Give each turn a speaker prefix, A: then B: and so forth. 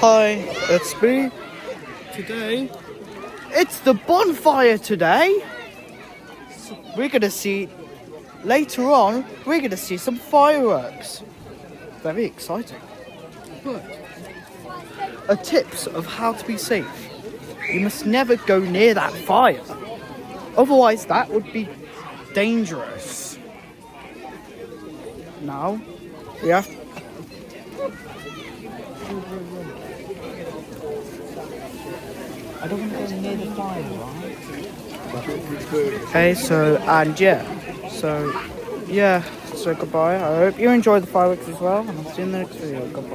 A: Hi, it's me. Today, it's the bonfire today. We're gonna see, later on, we're gonna see some fireworks. Very exciting. But, tips of how to be safe. You must never go near that fire. Otherwise, that would be dangerous. Now, we have I don't want to go near the fire, right? Okay, so goodbye. I hope you enjoy the fireworks as well, and I'll see you in the next video. Goodbye.